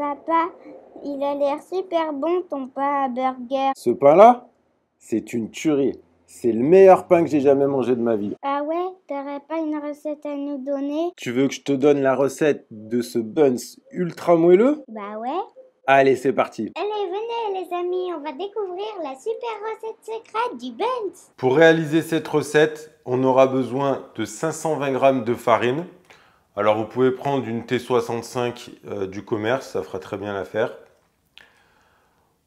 Papa, il a l'air super bon ton pain à burger. Ce pain-là, c'est une tuerie. C'est le meilleur pain que j'ai jamais mangé de ma vie. Ah ouais, t'aurais pas une recette à nous donner? Tu veux que je te donne la recette de ce buns ultra moelleux? Bah ouais. Allez, c'est parti. Allez, venez les amis, on va découvrir la super recette secrète du Buns. Pour réaliser cette recette, on aura besoin de 520 g de farine. Alors vous pouvez prendre une T65 du commerce, ça fera très bien l'affaire.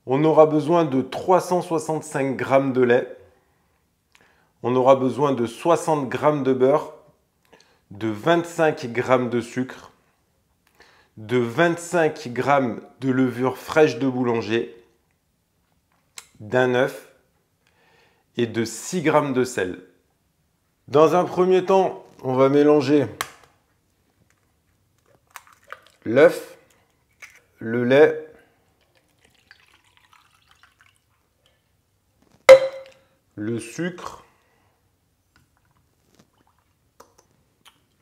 On aura besoin de 365 g de lait. On aura besoin de 60 g de beurre, de 25 g de sucre, de 25 g de levure fraîche de boulanger, d'un œuf et de 6 g de sel. Dans un premier temps, on va mélanger l'œuf, le lait, le sucre,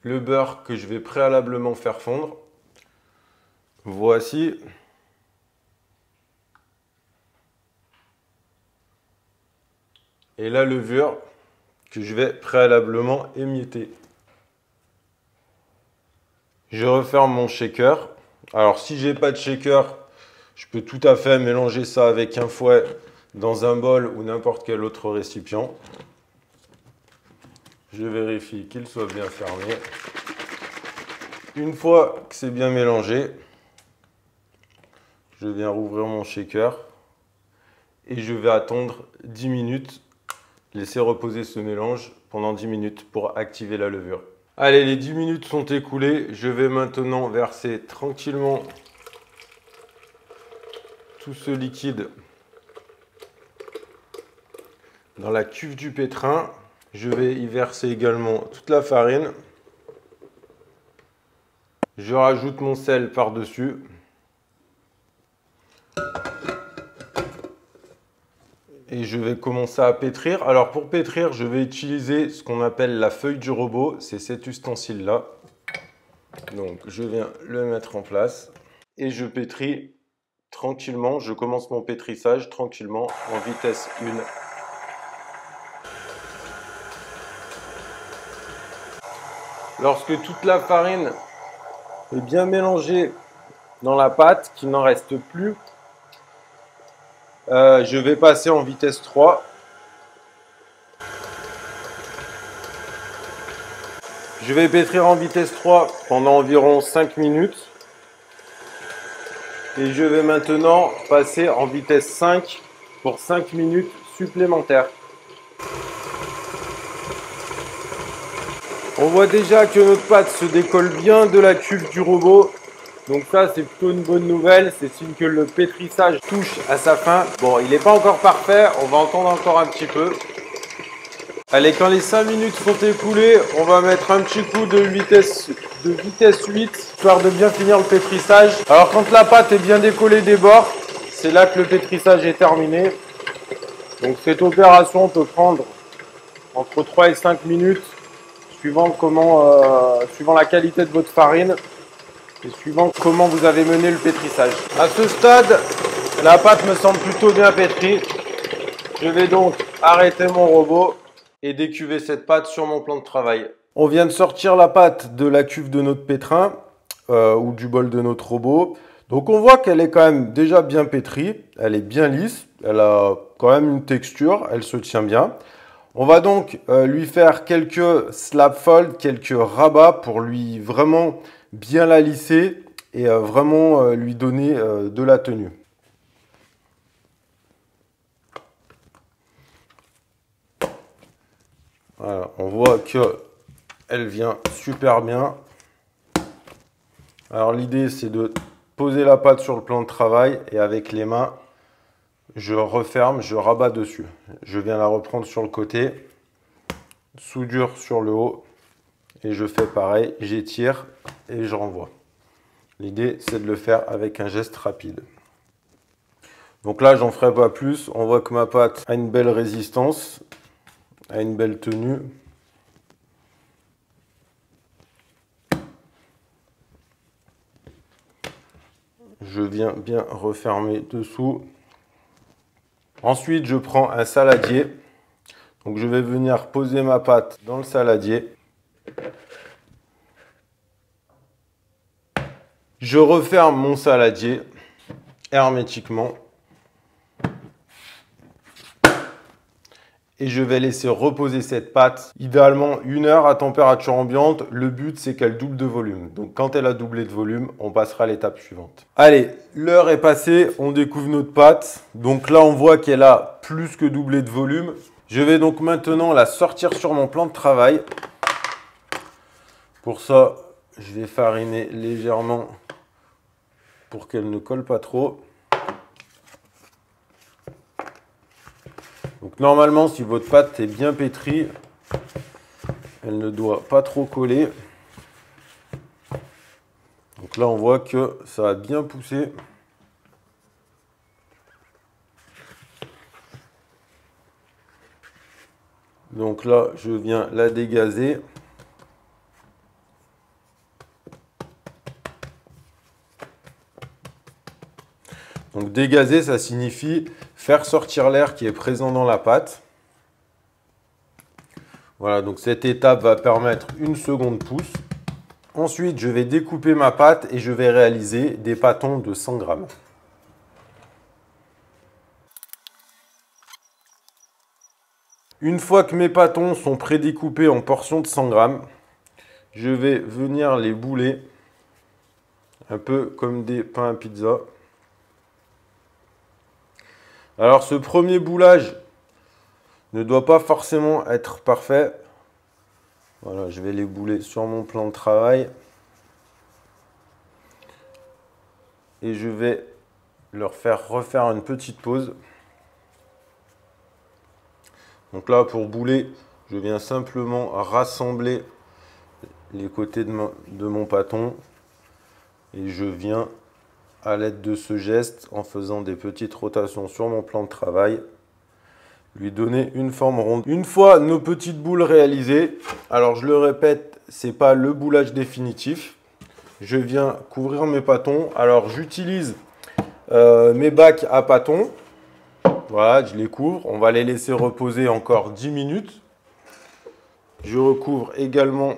le beurre que je vais préalablement faire fondre. Voici. Et la levure que je vais préalablement émietter. Je referme mon shaker. Alors si j'ai pas de shaker, je peux tout à fait mélanger ça avec un fouet dans un bol ou n'importe quel autre récipient. Je vérifie qu'il soit bien fermé. Une fois que c'est bien mélangé, je viens rouvrir mon shaker et je vais attendre 10 minutes. Laisser reposer ce mélange pendant 10 minutes pour activer la levure. Allez, les 10 minutes sont écoulées. Je vais maintenant verser tranquillement tout ce liquide dans la cuve du pétrin. Je vais y verser également toute la farine. Je rajoute mon sel par-dessus. Et je vais commencer à pétrir. Alors pour pétrir, je vais utiliser ce qu'on appelle la feuille du robot. C'est cet ustensile-là. Donc je viens le mettre en place. Et je pétris tranquillement. Je commence mon pétrissage tranquillement en vitesse 1. Lorsque toute la farine est bien mélangée dans la pâte, qu'il n'en reste plus, je vais passer en vitesse 3. Je vais pétrir en vitesse 3 pendant environ 5 minutes. Et je vais maintenant passer en vitesse 5 pour 5 minutes supplémentaires. On voit déjà que notre pâte se décolle bien de la cuve du robot. Donc ça, c'est plutôt une bonne nouvelle. C'est signe que le pétrissage touche à sa fin. Bon, il n'est pas encore parfait. On va attendre encore un petit peu. Allez, quand les 5 minutes sont écoulées, on va mettre un petit coup de vitesse 8, histoire de bien finir le pétrissage. Alors quand la pâte est bien décollée des bords, c'est là que le pétrissage est terminé. Donc cette opération peut prendre entre 3 et 5 minutes, suivant la qualité de votre farine et suivant comment vous avez mené le pétrissage. À ce stade, la pâte me semble plutôt bien pétrie. Je vais donc arrêter mon robot et décuver cette pâte sur mon plan de travail. On vient de sortir la pâte de la cuve de notre pétrin ou du bol de notre robot. Donc on voit qu'elle est quand même déjà bien pétrie, elle est bien lisse, elle a quand même une texture, elle se tient bien. On va donc lui faire quelques slab fold, quelques rabats pour lui vraiment bien la lisser et vraiment lui donner de la tenue. Voilà, on voit qu'elle vient super bien. Alors l'idée c'est de poser la pâte sur le plan de travail et avec les mains, je referme, je rabats dessus. Je viens la reprendre sur le côté, soudure sur le haut et je fais pareil, j'étire et je renvoie. L'idée c'est de le faire avec un geste rapide. Donc là j'en ferai pas plus, on voit que ma pâte a une belle résistance, a une belle tenue. Je viens bien refermer dessous. Ensuite, je prends un saladier. Donc, je vais venir poser ma pâte dans le saladier. Je referme mon saladier hermétiquement. Et je vais laisser reposer cette pâte, idéalement 1 heure à température ambiante. Le but, c'est qu'elle double de volume. Donc, quand elle a doublé de volume, on passera à l'étape suivante. Allez, l'heure est passée, on découvre notre pâte. Donc là, on voit qu'elle a plus que doublé de volume. Je vais donc maintenant la sortir sur mon plan de travail. Pour ça, je vais fariner légèrement pour qu'elle ne colle pas trop. Donc normalement, si votre pâte est bien pétrie, elle ne doit pas trop coller. Donc là, on voit que ça a bien poussé. Donc là, je viens la dégazer. Donc dégazer, ça signifie faire sortir l'air qui est présent dans la pâte. Voilà, donc cette étape va permettre une seconde pousse. Ensuite, je vais découper ma pâte et je vais réaliser des pâtons de 100 grammes. Une fois que mes pâtons sont prédécoupés en portions de 100 grammes, je vais venir les bouler un peu comme des pains à pizza. Alors ce premier boulage ne doit pas forcément être parfait. Voilà, je vais les bouler sur mon plan de travail. Et je vais leur faire refaire une petite pause. Donc là, pour bouler, je viens simplement rassembler les côtés de mon pâton. Et je viens, à l'aide de ce geste, en faisant des petites rotations sur mon plan de travail, lui donner une forme ronde. Une fois nos petites boules réalisées, alors je le répète, ce n'est pas le boulage définitif. Je viens couvrir mes pâtons. Alors j'utilise mes bacs à pâtons. Voilà, je les couvre. On va les laisser reposer encore 10 minutes. Je recouvre également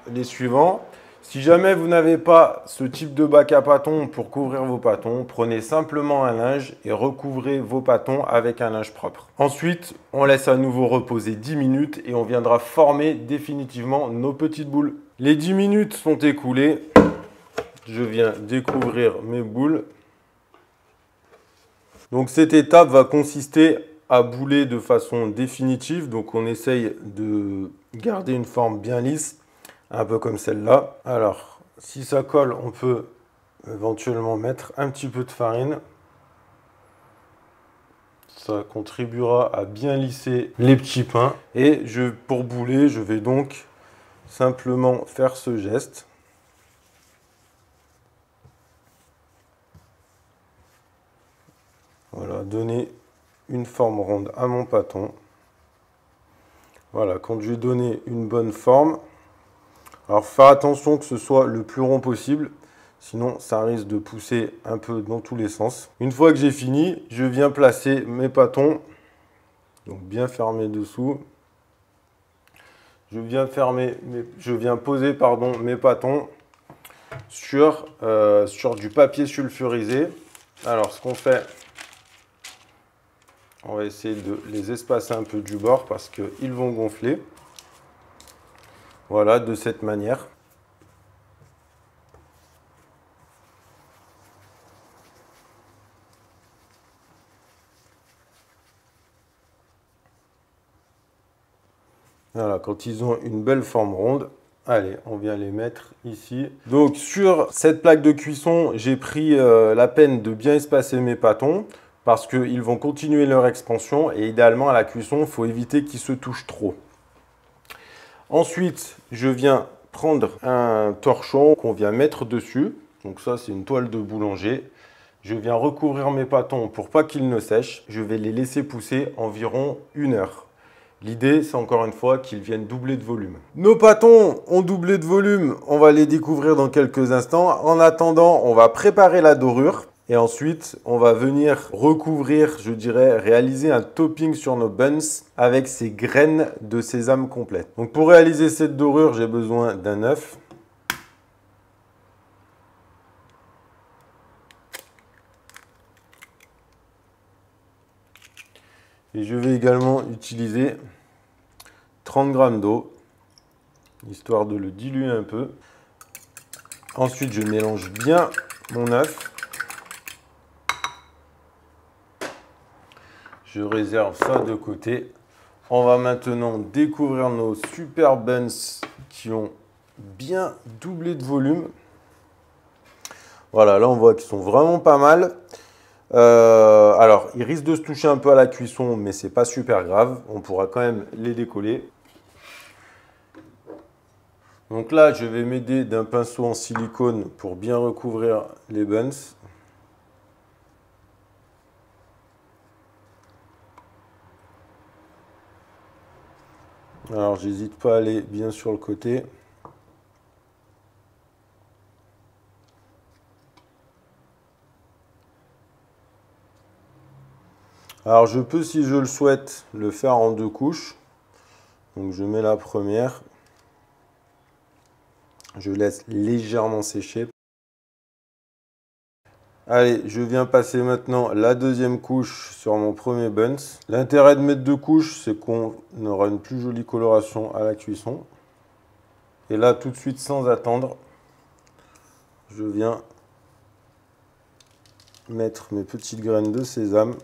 les suivants. Si jamais vous n'avez pas ce type de bac à pâtons pour couvrir vos pâtons, prenez simplement un linge et recouvrez vos pâtons avec un linge propre. Ensuite, on laisse à nouveau reposer 10 minutes et on viendra former définitivement nos petites boules. Les 10 minutes sont écoulées. Je viens découvrir mes boules. Donc cette étape va consister à bouler de façon définitive. Donc on essaye de garder une forme bien lisse, un peu comme celle-là. Alors, si ça colle, on peut éventuellement mettre un petit peu de farine. Ça contribuera à bien lisser les petits pains. Et pour bouler, je vais donc simplement faire ce geste. Voilà, donner une forme ronde à mon pâton. Voilà, quand je vais donner une bonne forme, alors faire attention que ce soit le plus rond possible, sinon ça risque de pousser un peu dans tous les sens. Une fois que j'ai fini, je viens placer mes pâtons, donc bien fermés dessous. Je viens poser mes pâtons sur du papier sulfurisé. Alors ce qu'on fait, on va essayer de les espacer un peu du bord parce qu'ils vont gonfler. Voilà, de cette manière. Voilà, quand ils ont une belle forme ronde, allez, on vient les mettre ici. Donc sur cette plaque de cuisson, j'ai pris la peine de bien espacer mes pâtons, parce qu'ils vont continuer leur expansion et idéalement à la cuisson, il faut éviter qu'ils se touchent trop. Ensuite, je viens prendre un torchon qu'on vient mettre dessus. Donc ça, c'est une toile de boulanger. Je viens recouvrir mes pâtons pour pas qu'ils ne sèchent. Je vais les laisser pousser environ 1 heure. L'idée, c'est encore une fois qu'ils viennent doubler de volume. Nos pâtons ont doublé de volume. On va les découvrir dans quelques instants. En attendant, on va préparer la dorure. Et ensuite, on va venir recouvrir, je dirais, réaliser un topping sur nos buns avec ces graines de sésame complètes. Donc pour réaliser cette dorure, j'ai besoin d'un œuf. Et je vais également utiliser 30 g d'eau, histoire de le diluer un peu. Ensuite, je mélange bien mon œuf. Je réserve ça de côté. On va maintenant découvrir nos super buns qui ont bien doublé de volume. Voilà, là on voit qu'ils sont vraiment pas mal. Alors, ils risquent de se toucher un peu à la cuisson, mais c'est pas super grave. On pourra quand même les décoller. Donc là, je vais m'aider d'un pinceau en silicone pour bien recouvrir les buns. Alors, j'hésite pas à aller bien sur le côté. Alors, je peux, si je le souhaite, le faire en 2 couches. Donc, je mets la première. Je laisse légèrement sécher. Allez, je viens passer maintenant la deuxième couche sur mon premier buns. L'intérêt de mettre 2 couches, c'est qu'on aura une plus jolie coloration à la cuisson. Et là, tout de suite, sans attendre, je viens mettre mes petites graines de sésame.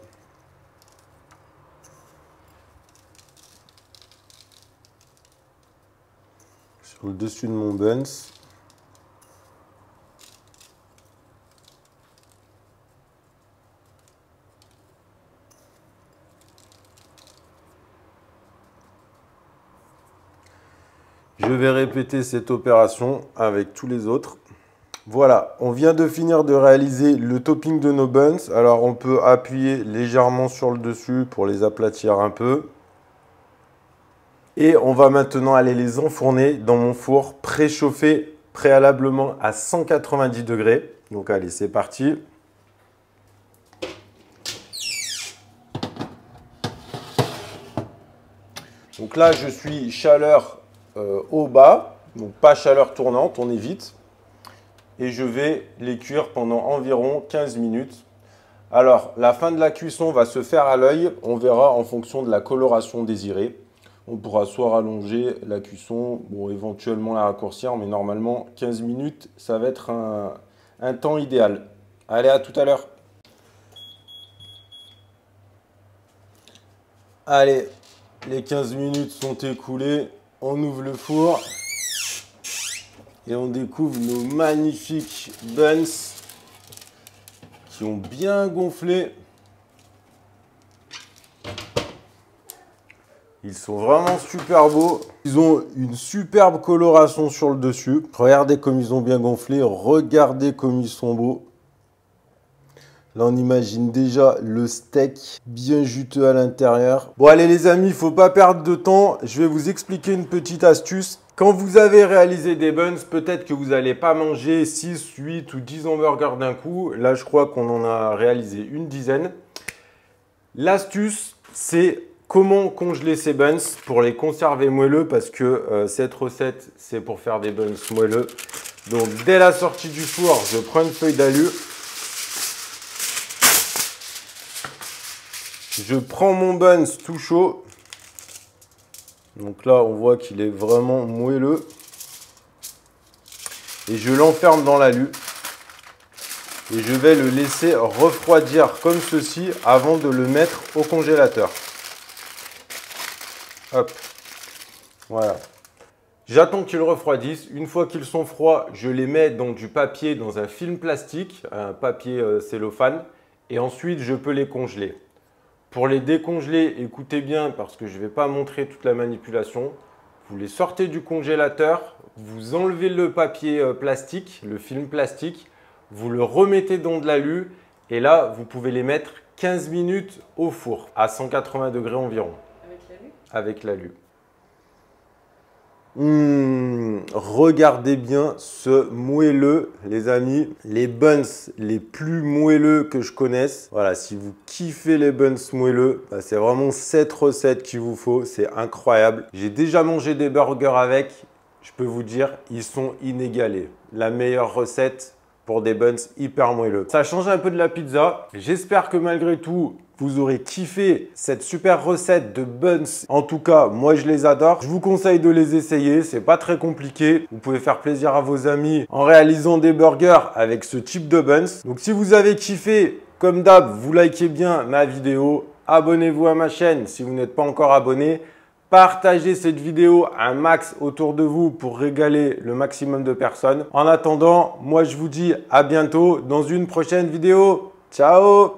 Sur le dessus de mon buns. Je vais répéter cette opération avec tous les autres. Voilà, on vient de finir de réaliser le topping de nos buns. Alors on peut appuyer légèrement sur le dessus pour les aplatir un peu. Et on va maintenant aller les enfourner dans mon four préchauffé préalablement à 190 degrés. Donc allez, c'est parti. Donc là, je suis chaleur au bas, donc pas chaleur tournante, on évite. Et je vais les cuire pendant environ 15 minutes. Alors, la fin de la cuisson va se faire à l'œil. On verra en fonction de la coloration désirée. On pourra soit rallonger la cuisson, bon, éventuellement la raccourcir, mais normalement 15 minutes, ça va être un temps idéal. Allez, à tout à l'heure. Allez, les 15 minutes sont écoulées. On ouvre le four et on découvre nos magnifiques buns qui ont bien gonflé. Ils sont vraiment super beaux. Ils ont une superbe coloration sur le dessus. Regardez comme ils ont bien gonflé. Regardez comme ils sont beaux. Là, on imagine déjà le steak bien juteux à l'intérieur. Bon, allez les amis, il ne faut pas perdre de temps. Je vais vous expliquer une petite astuce. Quand vous avez réalisé des buns, peut-être que vous n'allez pas manger 6, 8 ou 10 hamburgers d'un coup. Là, je crois qu'on en a réalisé une dizaine. L'astuce, c'est comment congeler ces buns pour les conserver moelleux parce que cette recette, c'est pour faire des buns moelleux. Donc, dès la sortie du four, je prends une feuille d'alu. Je prends mon buns tout chaud. Donc là, on voit qu'il est vraiment moelleux. Et je l'enferme dans l'alu. Et je vais le laisser refroidir comme ceci avant de le mettre au congélateur. Hop. Voilà. J'attends qu'ils refroidissent. Une fois qu'ils sont froids, je les mets dans du papier, dans un film plastique, un papier cellophane. Et ensuite, je peux les congeler. Pour les décongeler, écoutez bien parce que je ne vais pas montrer toute la manipulation. Vous les sortez du congélateur, vous enlevez le papier plastique, le film plastique, vous le remettez dans de l'alu et là, vous pouvez les mettre 15 minutes au four à 180 degrés environ. Avec l'alu ? avec l'alu. Regardez bien ce moelleux, les amis. Les buns les plus moelleux que je connaisse. Voilà, si vous kiffez les buns moelleux, bah, c'est vraiment cette recette qu'il vous faut. C'est incroyable. J'ai déjà mangé des burgers avec. Je peux vous dire, ils sont inégalés. La meilleure recette pour des buns hyper moelleux. Ça change un peu de la pizza. J'espère que malgré tout, vous aurez kiffé cette super recette de buns. En tout cas, moi je les adore. Je vous conseille de les essayer. C'est pas très compliqué. Vous pouvez faire plaisir à vos amis en réalisant des burgers avec ce type de buns. Donc si vous avez kiffé, comme d'hab, vous likez bien ma vidéo. Abonnez-vous à ma chaîne si vous n'êtes pas encore abonné. Partagez cette vidéo un max autour de vous pour régaler le maximum de personnes. En attendant, moi je vous dis à bientôt dans une prochaine vidéo. Ciao!